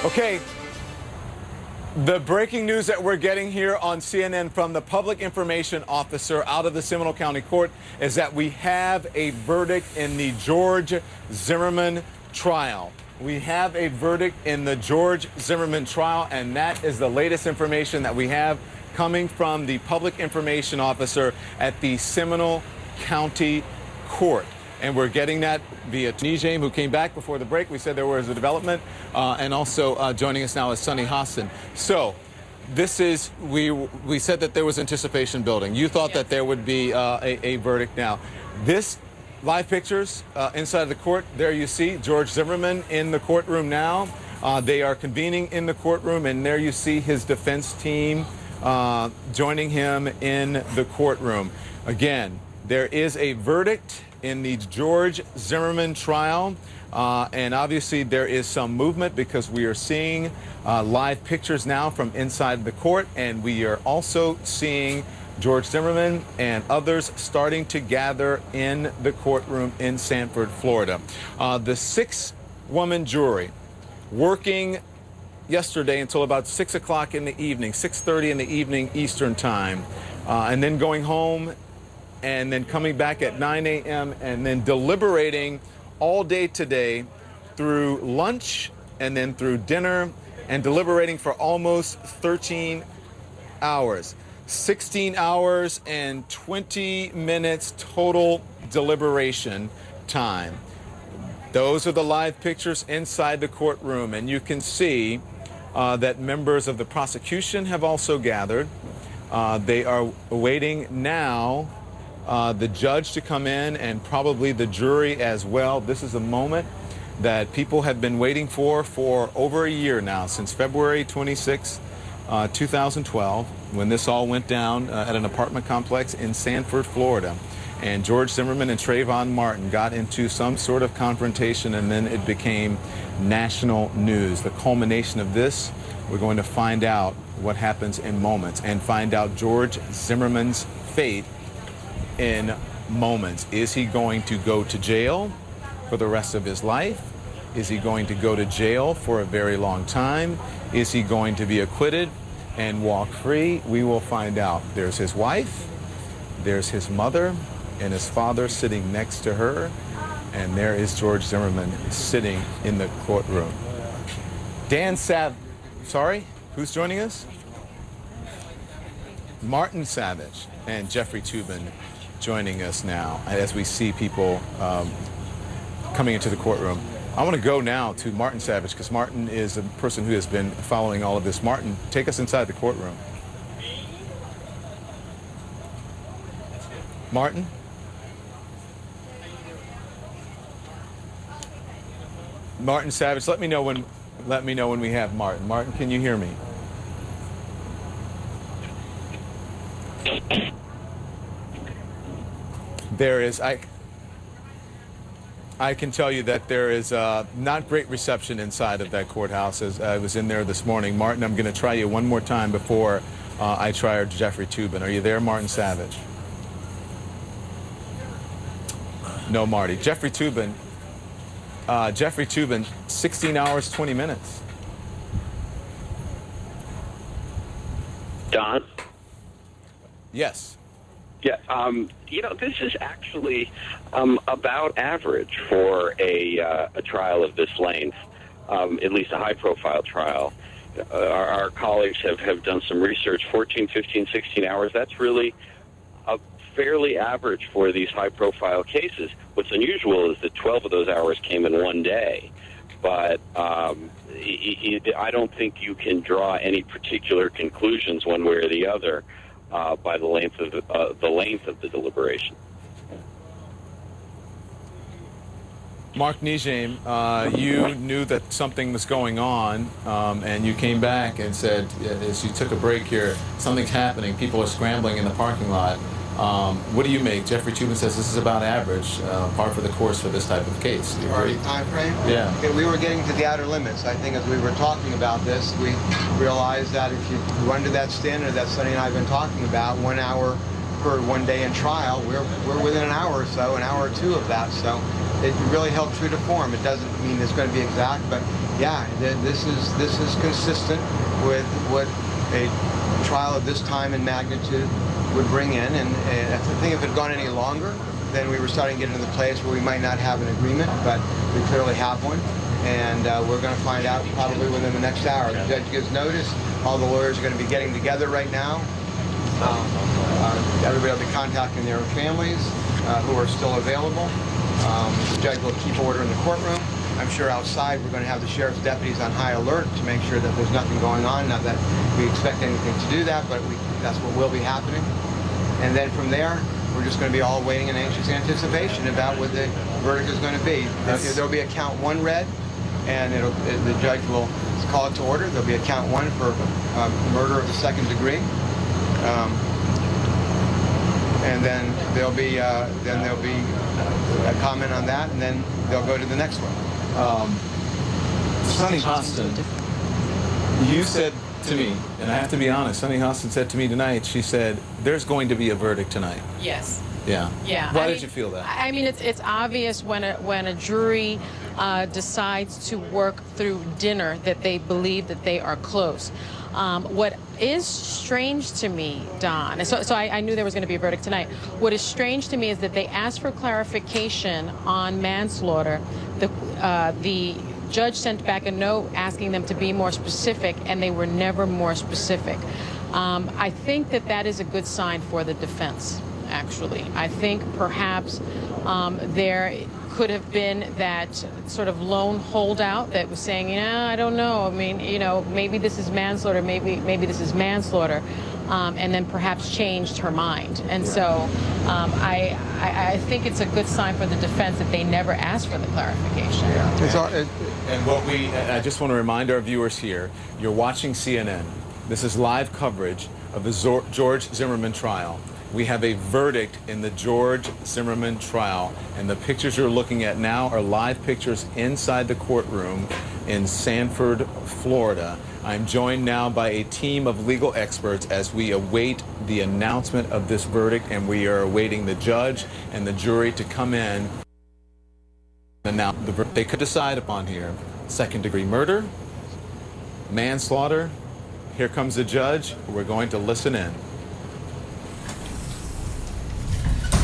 Okay, the breaking news that we're getting here on CNN from the public information officer out of the Seminole County Court is that we have a verdict in the George Zimmerman trial. We have a verdict in the George Zimmerman trial, and that is the latest information that we have coming from the public information officer at the Seminole County Court. And we're getting that via Nijame, who came back before the break. We said there was a development, and also joining us now is Sunny Hassan. So this is, we said that there was anticipation building. You thought that there would be a verdict now. This live pictures inside the court, there you see George Zimmerman in the courtroom now. They are convening in the courtroom, and there you see his defense team joining him in the courtroom. Again, there is a verdict in the George Zimmerman trial, and obviously there is some movement because we are seeing live pictures now from inside the court, and we are also seeing George Zimmerman and others starting to gather in the courtroom in Sanford, Florida. The 6-woman jury working yesterday until about 6 o'clock in the evening, 6:30 in the evening Eastern time, and then going home and then coming back at 9 a.m. and then deliberating all day today through lunch and then through dinner, and deliberating for almost 13 hours. 16 hours and 20 minutes total deliberation time. Those are the live pictures inside the courtroom, and you can see that members of the prosecution have also gathered. They are awaiting now the judge to come in, and probably the jury as well. This is a moment that people have been waiting for over a year now, since February 26, 2012, when this all went down at an apartment complex in Sanford, Florida. And George Zimmerman and Trayvon Martin got into some sort of confrontation, and then it became national news. The culmination of this, we're going to find out what happens in moments and find out George Zimmerman's fate in moments. Is he going to go to jail for the rest of his life? Is he going to go to jail for a very long time? Is he going to be acquitted and walk free? We will find out. There's his wife, there's his mother, and his father sitting next to her, and there is George Zimmerman sitting in the courtroom. Sorry, who's joining us? Martin Savage and Jeffrey Toobin joining us now as we see people coming into the courtroom. I want to go now to Martin Savage, because Martin is a person who has been following all of this. Martin, take us inside the courtroom. Martin? Martin Savage, let me know when we have Martin. Martin, can you hear me? There is, I can tell you that there is not great reception inside of that courthouse. As I was in there this morning. Martin, I'm going to try you one more time before I try Jeffrey Toobin. Are you there, Martin Savage? No, Marty. Jeffrey Toobin, 16 hours, 20 minutes. Don? Yes. Yeah, you know, this is actually about average for a trial of this length, at least a high-profile trial. Our colleagues have done some research, 14, 15, 16 hours. That's really fairly average for these high-profile cases. What's unusual is that 12 of those hours came in one day. But I don't think you can draw any particular conclusions one way or the other by the length of the deliberation. Mark Nijame, you knew that something was going on, and you came back and said, as you took a break here, something's happening. People are scrambling in the parking lot. What do you make? Jeffrey Toobin says this is about average, par for the course for this type of case. Do you agree? Time frame? Yeah. Okay, we were getting to the outer limits. I think as we were talking about this, we realized that if you under that standard that Sonny and I have been talking about, 1 hour per 1 day in trial, we're within an hour or so, an hour or two of that. So it really held true to form. It doesn't mean it's going to be exact, but yeah, this is consistent with what a trial of this time and magnitude would bring in. And I think if it had gone any longer, then we were starting to get into the place where we might not have an agreement, but we clearly have one. And we're going to find out probably within the next hour. The judge gives notice. All the lawyers are going to be getting together right now. Everybody will be contacting their families who are still available. The judge will keep order in the courtroom. I'm sure outside we're going to have the sheriff's deputies on high alert to make sure that there's nothing going on. Not that we expect anything to do that, but that's what will be happening. And then from there, we're just going to be all waiting in anxious anticipation about what the verdict is going to be. There'll be a count 1 read, and the judge will call it to order. There'll be a count 1 for murder of the 2nd degree. And then there'll be a comment on that, and then they'll go to the next one. Sonny Hostin, you said to me, and I have to be honest, Sonny Hostin said to me tonight, she said, there's going to be a verdict tonight. Yes. Yeah. Yeah. Why did you feel that? I mean, it's obvious when a jury decides to work through dinner that they believe that they are close. What is strange to me, Don, and so I knew there was going to be a verdict tonight. What is strange to me is that they asked for clarification on manslaughter. The judge sent back a note asking them to be more specific, and they were never more specific. I think that is a good sign for the defense, actually. I think perhaps there could have been that sort of lone holdout that was saying, I don't know. I mean, maybe this is manslaughter, maybe this is manslaughter, and then perhaps changed her mind. And so I think it's a good sign for the defense that they never asked for the clarification. Yeah. I just want to remind our viewers here, you're watching CNN. This is live coverage of the George Zimmerman trial. We have a verdict in the George Zimmerman trial, and the pictures you're looking at now are live pictures inside the courtroom in Sanford, Florida. I'm joined now by a team of legal experts as we await the announcement of this verdict, and we are awaiting the judge and the jury to come in and now the verdict they could decide upon here. 2nd-degree murder, manslaughter. Here comes the judge. We're going to listen in.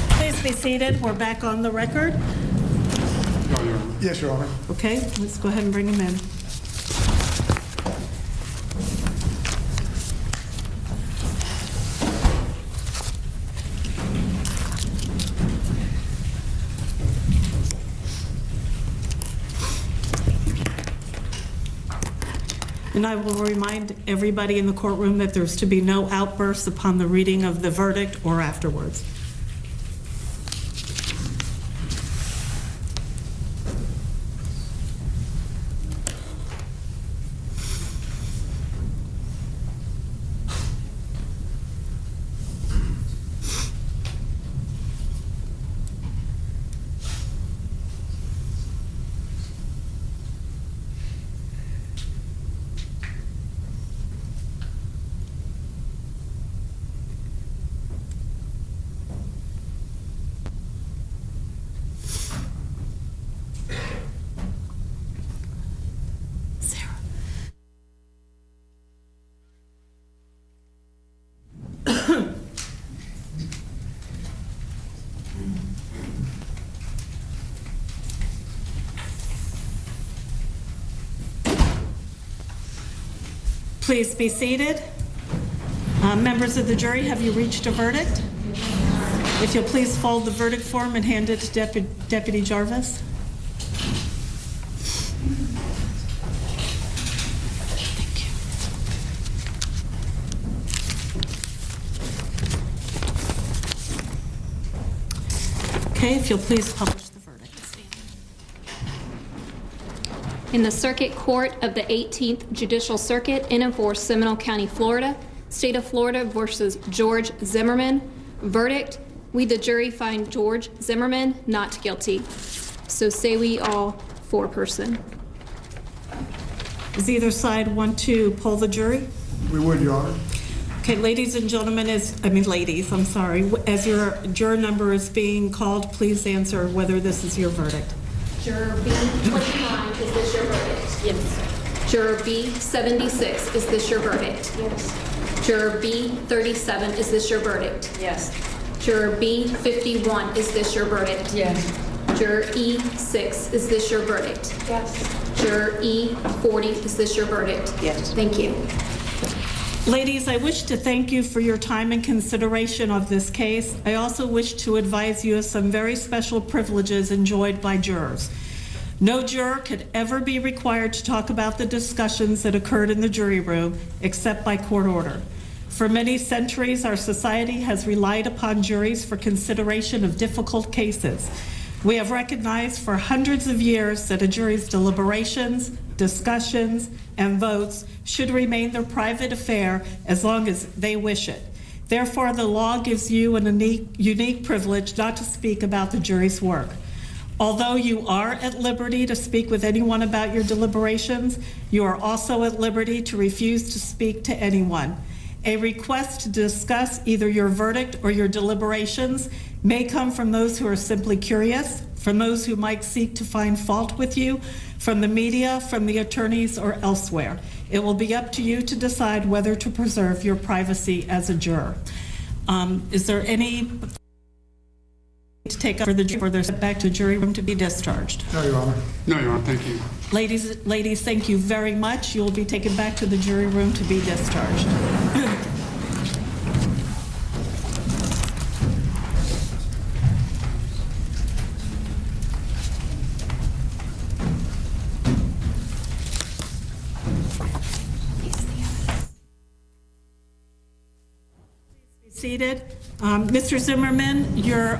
Please be seated. We're back on the record. Yes, Your Honor. Okay, let's go ahead and bring him in. And I will remind everybody in the courtroom that there's to be no outbursts upon the reading of the verdict or afterwards. Please be seated. Members of the jury, have you reached a verdict? If you'll please fold the verdict form and hand it to Deputy Jarvis. Thank you. Okay, if you'll please publish the verdict. In the Circuit Court of the 18th Judicial Circuit in and for Seminole County, Florida, State of Florida versus George Zimmerman. Verdict: we the jury find George Zimmerman not guilty. So say we all foreperson. Does either side want to poll the jury? We would, Your Honor. Okay, ladies and gentlemen, ladies, I'm sorry. As your juror number is being called, please answer whether this is your verdict. Juror B 29, is this your verdict? Yes. Juror B 76, is this your verdict? Yes. Juror B 37, is this your verdict? Yes. Juror B 51, is this your verdict? Yes. Juror E 6, is this your verdict? Yes. Juror E 40, is this your verdict? Yes. Thank you. Ladies, I wish to thank you for your time and consideration of this case. I also wish to advise you of some very special privileges enjoyed by jurors. No juror could ever be required to talk about the discussions that occurred in the jury room except by court order. For many centuries, our society has relied upon juries for consideration of difficult cases. We have recognized for hundreds of years that a jury's deliberations, discussions, and votes should remain their private affair as long as they wish it. Therefore, the law gives you an unique privilege not to speak about the jury's work. Although you are at liberty to speak with anyone about your deliberations, you are also at liberty to refuse to speak to anyone. A request to discuss either your verdict or your deliberations may come from those who are simply curious, from those who might seek to find fault with you, from the media, from the attorneys, or elsewhere. It will be up to you to decide whether to preserve your privacy as a juror. Is there any to take up for the jury, or they're sent back to the jury room to be discharged? No, Your Honor. No, Your Honor, thank you. Ladies, thank you very much. You'll be taken back to the jury room to be discharged. Seated. Mr. Zimmerman,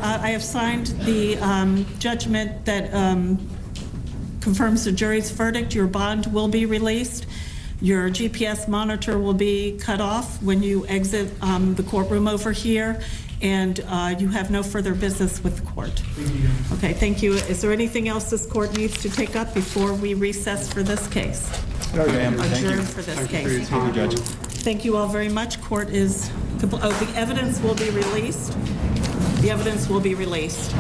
I have signed the judgment that confirms the jury's verdict. Your bond will be released. Your GPS monitor will be cut off when you exit the courtroom over here, and you have no further business with the court. Thank you. Okay, thank you. Is there anything else this court needs to take up before we recess for this case? No, ma'am. Thank you. Adjourn for this Thank you for your case. time, Judge. Thank you all very much. Court is, the evidence will be released. The evidence will be released.